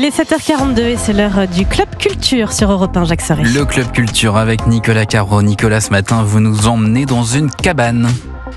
Il est 7h42 et c'est l'heure du Club Culture sur Europe 1, Jacques Soré. Le Club Culture avec Nicolas Caro. Nicolas, ce matin, vous nous emmenez dans une cabane.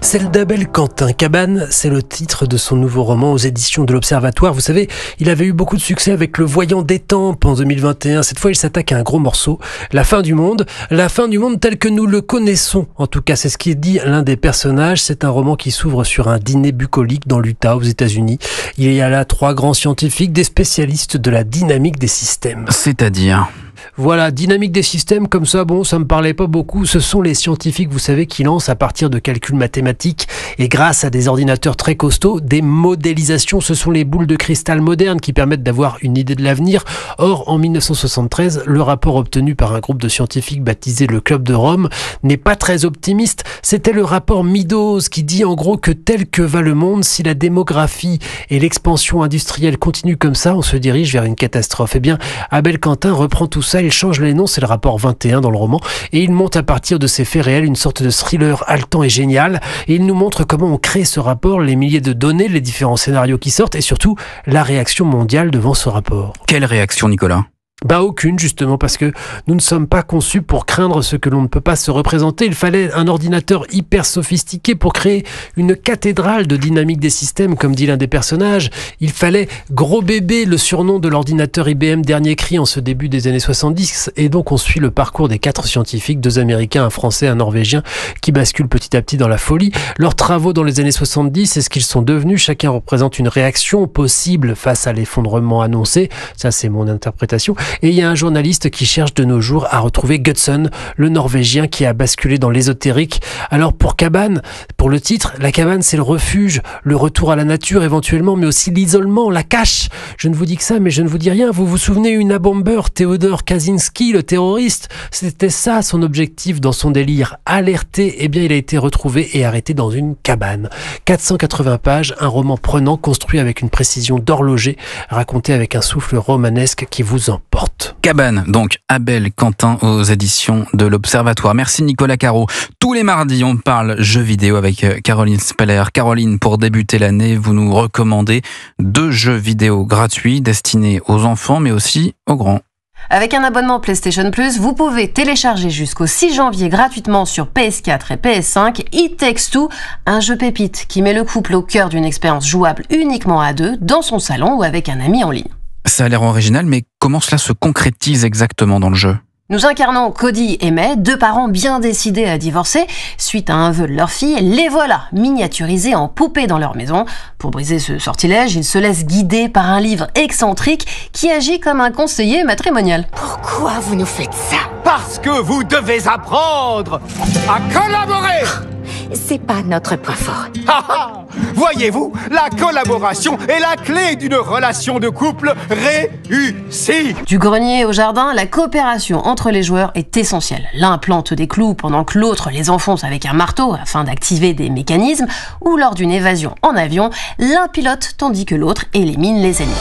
Celle d'Abel Quentin. Cabane, c'est le titre de son nouveau roman aux éditions de l'Observatoire. Vous savez, il avait eu beaucoup de succès avec Le Voyant d'Étampes en 2021. Cette fois, il s'attaque à un gros morceau. La fin du monde. La fin du monde tel que nous le connaissons. En tout cas, c'est ce qui dit l'un des personnages. C'est un roman qui s'ouvre sur un dîner bucolique dans l'Utah, aux États-Unis. Il y a là 3 grands scientifiques, des spécialistes de la dynamique des systèmes. C'est-à-dire ? Voilà, dynamique des systèmes, comme ça, ça me parlait pas beaucoup. Ce sont les scientifiques, vous savez, qui lancent à partir de calculs mathématiques et grâce à des ordinateurs très costauds, des modélisations. Ce sont les boules de cristal modernes qui permettent d'avoir une idée de l'avenir. Or, en 1973, le rapport obtenu par un groupe de scientifiques baptisé le Club de Rome n'est pas très optimiste. C'était le rapport Meadows qui dit en gros que tel que va le monde, si la démographie et l'expansion industrielle continuent comme ça, on se dirige vers une catastrophe. Eh bien, Abel Quentin reprend tout ça. Il change les noms, c'est le rapport 21 dans le roman, et il monte à partir de ces faits réels une sorte de thriller haletant et génial, et il nous montre comment on crée ce rapport, les milliers de données, les différents scénarios qui sortent, et surtout la réaction mondiale devant ce rapport. Quelle réaction, Nicolas ? Aucune, justement, parce que nous ne sommes pas conçus pour craindre ce que l'on ne peut pas se représenter. Il fallait un ordinateur hyper sophistiqué pour créer une cathédrale de dynamique des systèmes, comme dit l'un des personnages. Il fallait Gros Bébé, le surnom de l'ordinateur IBM dernier cri en ce début des années 70. Et donc on suit le parcours des 4 scientifiques, 2 Américains, un Français, un Norvégien, qui basculent petit à petit dans la folie. Leurs travaux dans les années 70 et ce qu'ils sont devenus, chacun représente une réaction possible face à l'effondrement annoncé. Ça, c'est mon interprétation. Et il y a un journaliste qui cherche de nos jours à retrouver Gudson, le Norvégien qui a basculé dans l'ésotérique. Alors pour Cabane, pour le titre, la cabane c'est le refuge, le retour à la nature éventuellement, mais aussi l'isolement, la cache. Je ne vous dis que ça, mais je ne vous dis rien. Vous vous souvenez Una Bomber, Theodore Kaczynski, le terroriste? C'était ça son objectif dans son délire, alerter. Eh bien il a été retrouvé et arrêté dans une cabane. 480 pages, un roman prenant, construit avec une précision d'horloger, raconté avec un souffle romanesque qui vous emporte. Cabane, donc Abel Quentin aux éditions de l'Observatoire. Merci Nicolas Caro. Tous les mardis, on parle jeux vidéo avec Caroline Speller. Caroline, pour débuter l'année, vous nous recommandez 2 jeux vidéo gratuits destinés aux enfants, mais aussi aux grands. Avec un abonnement PlayStation Plus, vous pouvez télécharger jusqu'au 6 janvier gratuitement sur PS4 et PS5 It Takes Two, un jeu pépite qui met le couple au cœur d'une expérience jouable uniquement à 2, dans son salon ou avec un ami en ligne. Ça a l'air original, mais comment cela se concrétise exactement dans le jeu ? Nous incarnons Cody et May, 2 parents bien décidés à divorcer. Suite à un vœu de leur fille, les voilà miniaturisés en poupées dans leur maison. Pour briser ce sortilège, ils se laissent guider par un livre excentrique qui agit comme un conseiller matrimonial. Pourquoi vous nous faites ça ? Parce que vous devez apprendre à collaborer. C'est pas notre point fort. Voyez-vous, la collaboration est la clé d'une relation de couple réussie. Du grenier au jardin, la coopération entre les joueurs est essentielle. L'un plante des clous pendant que l'autre les enfonce avec un marteau afin d'activer des mécanismes, ou lors d'une évasion en avion, l'un pilote tandis que l'autre élimine les ennemis.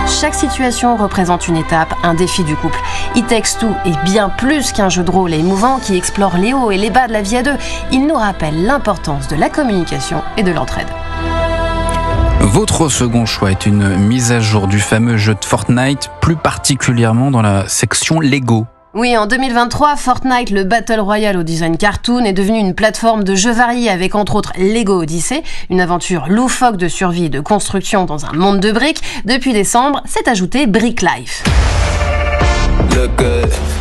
Chaque situation représente une étape, un défi du couple. It Takes Two est bien plus qu'un jeu de rôle émouvant qui explore les hauts et les bas de la vie à 2. Il nous rappelle l'importance de la communication et de l'entraide. Votre second choix est une mise à jour du fameux jeu de Fortnite, plus particulièrement dans la section Lego. Oui, en 2023, Fortnite, le Battle Royale au design cartoon, est devenu une plateforme de jeux variés avec entre autres Lego Odyssey, une aventure loufoque de survie et de construction dans un monde de briques. Depuis décembre, s'est ajouté Brick Life.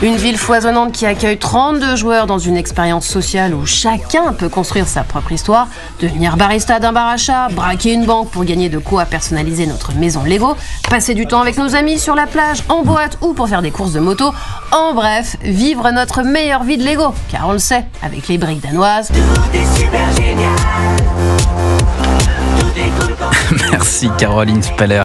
Une ville foisonnante qui accueille 32 joueurs dans une expérience sociale où chacun peut construire sa propre histoire, devenir barista d'un bar à chat, braquer une banque pour gagner de quoi personnaliser notre maison Lego, passer du temps avec nos amis sur la plage, en boîte ou pour faire des courses de moto. En bref, vivre notre meilleure vie de Lego, car on le sait, avec les briques danoises. Tout est super génial. Tout est cool. Merci Caroline Speller.